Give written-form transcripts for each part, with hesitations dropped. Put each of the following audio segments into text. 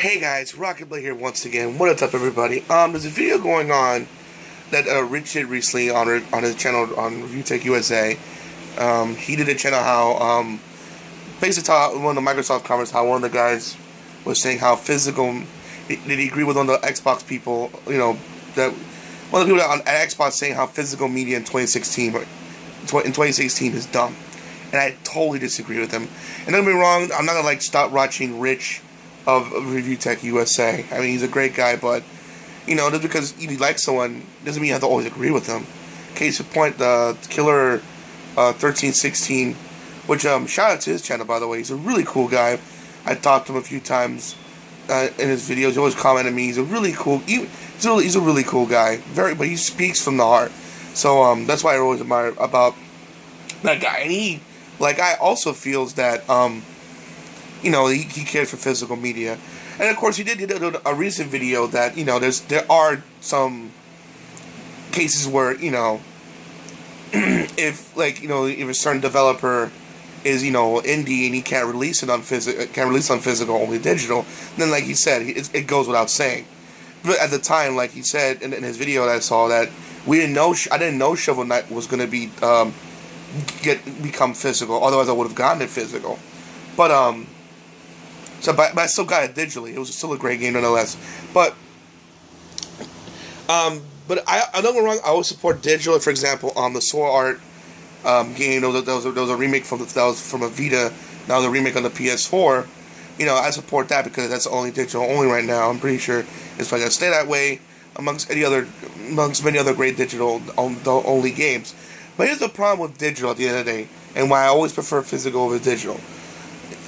Hey guys, RockingTheBlade here once again. What up, everybody? There's a video going on that Rich did recently on his channel on Review Tech USA. He did a channel how basically one of the Microsoft comments how one of the guys was saying how physical. Did he agree with one of the Xbox people? You know that one of the people at Xbox saying how physical media in 2016 is dumb, and I totally disagree with him. And don't get me wrong, I'm not gonna stop watching Rich of Review Tech USA. I mean, he's a great guy, but you know, just because you like someone doesn't mean you have to always agree with them. Case in point, the Killer 1316, which shout out to his channel, by the way. He's a really cool guy. I talked to him a few times in his videos. He always commented me. He's a really cool. He's a really cool guy. But he speaks from the heart. So that's why I always admire about that guy. And he, like I, also feels that you know, he cares for physical media. And of course he did a recent video that, you know, there are some cases where, you know, if a certain developer is, you know, indie and he can't release it on physical, only digital, then like he said, it goes without saying. But at the time, like he said in his video that I saw, that I didn't know Shovel Knight was going to become physical. Otherwise I would have gotten it physical. But I still got it digitally. It was still a great game nonetheless. But I don't get wrong. I always support digital. For example, the Sword Art game, there was a remake from a Vita. Now the remake on the PS4. You know, I support that because that's only digital only right now. I'm pretty sure it's probably gonna stay that way amongst many other great digital only games. But here's the problem with digital at the end of the day, and why I always prefer physical over digital.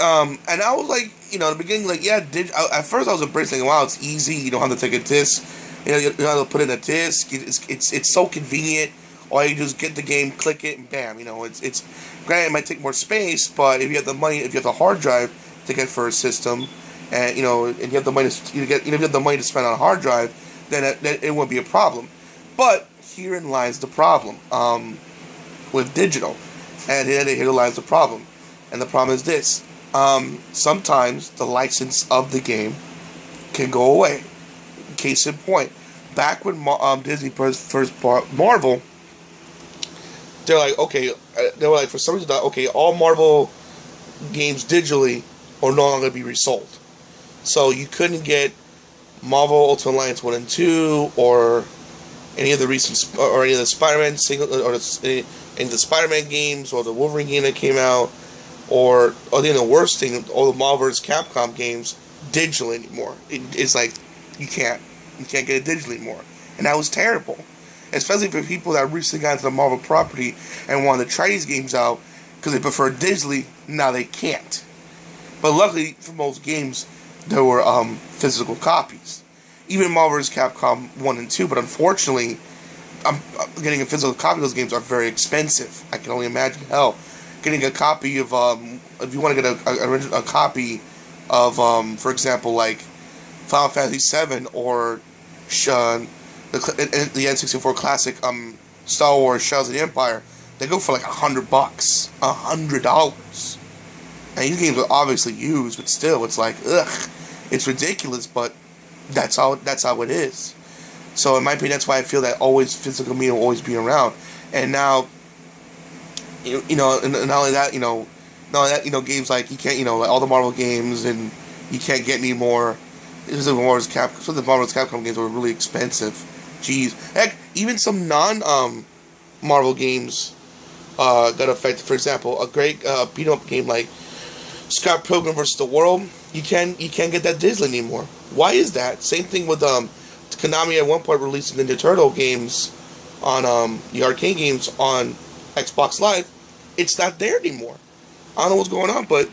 And I was like, you know, in the beginning, like, yeah, at first I was embracing, wow, it's easy, you don't have to take a disc, you know, you don't have to put in a disc, it's so convenient, or you just get the game, click it, and bam, you know, it's granted, it might take more space, but if you have the money, if you have the hard drive to get for a system, and, you know, and you have the money to spend on a hard drive, then it won't be a problem. But herein lies the problem, with digital, and here lies the problem, and the problem is this. Sometimes the license of the game can go away. Case in point, back when Disney first bought Marvel, they're like, okay, they were like, for some reason, okay, all Marvel games digitally are no longer going to be resold. So you couldn't get Marvel Ultimate Alliance 1 and 2, or any of the recent, or any of the Spider-Man any of the Spider-Man games, or the Wolverine game that came out, or then the worst thing, all the Marvel vs. Capcom games digitally anymore. It's like you can't get it digitally anymore, and that was terrible, especially for people that recently got into the Marvel property and wanted to try these games out because they prefer digitally. Now they can't. But luckily for most games, there were physical copies, even Marvel vs. Capcom 1 and 2. But unfortunately, getting a physical copy of those games are very expensive. I can only imagine hell. Getting a copy of, if you want to get a copy of, for example, like Final Fantasy VII or the N64 classic Star Wars Shadows of the Empire, they go for like $100, $100. And these games are obviously used, but still, it's like, ugh, it's ridiculous. But that's how it is. So in my opinion, that's why I feel that physical media will always be around. And now, you know, and not only that, games like you can't, like all the Marvel games, and you can't get any more. Some of the Marvel vs. Capcom games were really expensive. Jeez, heck, even some Marvel games got affected. For example, a great beat 'em up game like Scott Pilgrim vs. the World, you can't get that digitally anymore. Why is that? Same thing with Konami at one point released Ninja Turtle games on the arcade games on Xbox Live. It's not there anymore. I don't know what's going on, but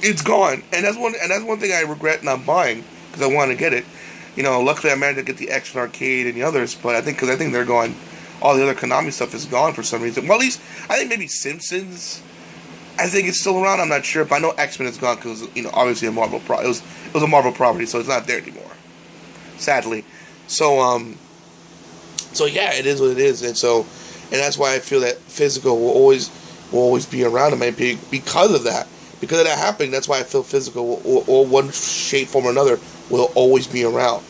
it's gone. And that's one thing I regret not buying, because I wanted to get it. You know, luckily I managed to get the X Arcade and the others, but I think they're gone. All the other Konami stuff is gone for some reason. Well, at least I think maybe Simpsons, I think it's still around. I'm not sure, but I know X-Men is gone because, you know, obviously it was a Marvel property, so it's not there anymore. Sadly. So yeah, it is what it is, and that's why I feel that physical will always be around in my opinion because of that. because of that happening, that's why I feel physical or one shape, form, or another will always be around.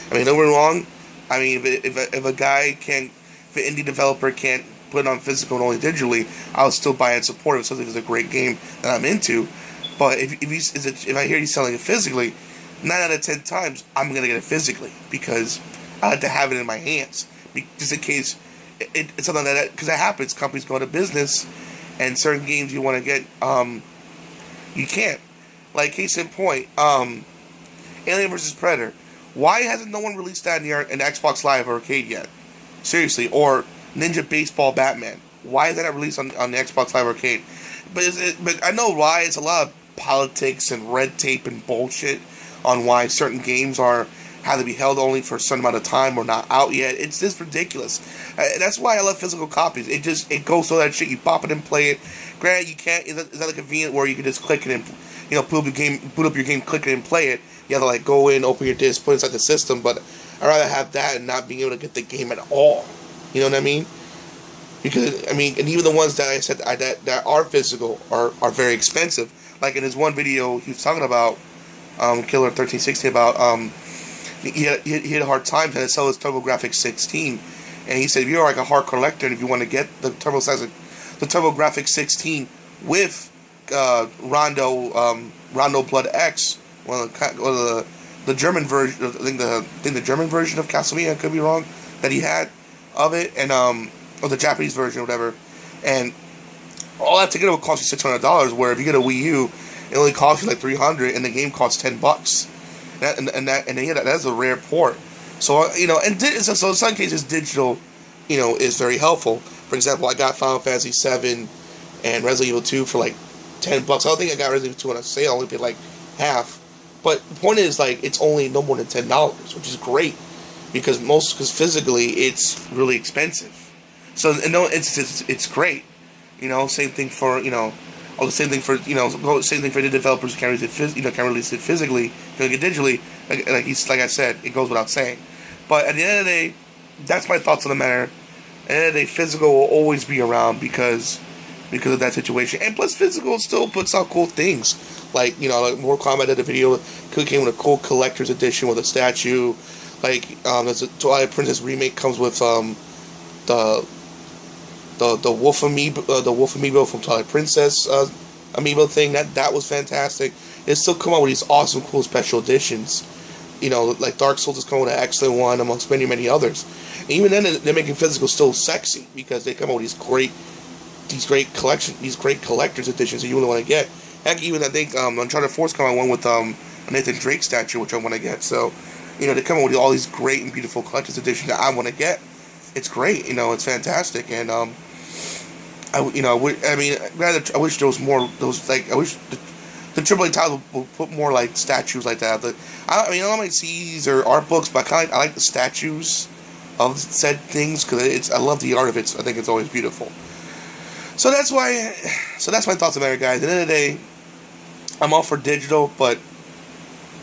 I mean, don't get me wrong. I mean, if a guy can't, if an indie developer can't put it on physical and only digitally, I'll still buy and support it, especially if it's a great game that I'm into. But if I hear he's selling it physically, 9 out of 10 times I'm gonna get it physically because I like to have it in my hands, just in case it's something because that happens. Companies go out of business, and certain games you want to get, you can't. Like case in point, Alien vs Predator. Why hasn't no one released that in the Xbox Live Arcade yet? Seriously, or Ninja Baseball Batman. Why is that not released on the Xbox Live Arcade? But I know why. It's a lot of politics and red tape and bullshit on why certain games have to be held only for a certain amount of time or not out yet. It's just ridiculous. That's why I love physical copies. It goes through that shit. You pop it and play it. Granted, you can't. It's not convenient where you can just click it and boot up your game, click it and play it. You have to like go in, open your disc, put it inside the system. But I'd rather have that and not being able to get the game at all. You know what I mean? Because and even the ones that I said that are physical are very expensive. Like in his one video, he was talking about Killer 1360 about he had a hard time trying to sell his TurboGrafx 16, and he said if you're like a hardcore collector and if you want to get the TurboGrafx 16 with Rondo Blood X, the German version, I think the German version of Castlevania, I could be wrong, that he had of it, and or the Japanese version or whatever, and all that together would cost you $600. Where if you get a Wii U, it only costs you like $300, and the game costs $10. That's a rare port. So so in some cases digital, is very helpful. For example, I got Final Fantasy 7 and Resident Evil 2 for like $10. I don't think I got Resident Evil 2 on a sale. I only paid like half. But the point is, like, it's only no more than $10, which is great because physically it's really expensive. So it's great. Same thing for same thing for the developers who can't release it physically, can get digitally. Like I said, it goes without saying. But at the end of the day, that's my thoughts on the matter. At the end of the day, physical will always be around because of that situation. And plus, physical still puts out cool things. Like Mortal Kombat did a video, came with a cool collector's edition with a statue. Like there's a Twilight Princess remake comes with the Wolf Amiibo from Twilight Princess Amiibo thing. That was fantastic. They still come out with these awesome, cool special editions. Like Dark Souls is coming with an excellent one amongst many, many others. And even then, they're making physical still sexy because they come out with these great collector's editions that you really want to get. Heck, even I think Uncharted 4's coming out one with a Nathan Drake statue, which I want to get. So, they come out with all these great and beautiful collector's editions that I want to get. It's great, it's fantastic, and I wish there was more. I wish the AAA title will put more like statues like that. I don't like CDs or art books, but I like the statues of said things because I love the art of it. So I think it's always beautiful. So that's my thoughts on that, guys. At the end of the day, I'm all for digital, but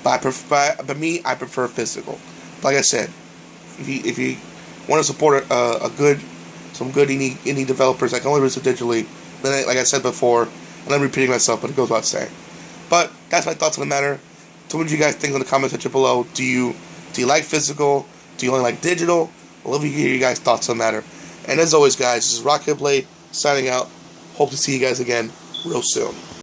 I prefer physical. Like I said, if you want to support some good indie developers that can only release it digitally, then like I said before, and I'm repeating myself, but it goes without saying. But that's my thoughts on the matter. So what do you guys think in the comment section below? Do you like physical? Do you only like digital? I'd love to hear you guys' thoughts on the matter. And as always, guys, this is RockingTheBlade signing out. Hope to see you guys again real soon.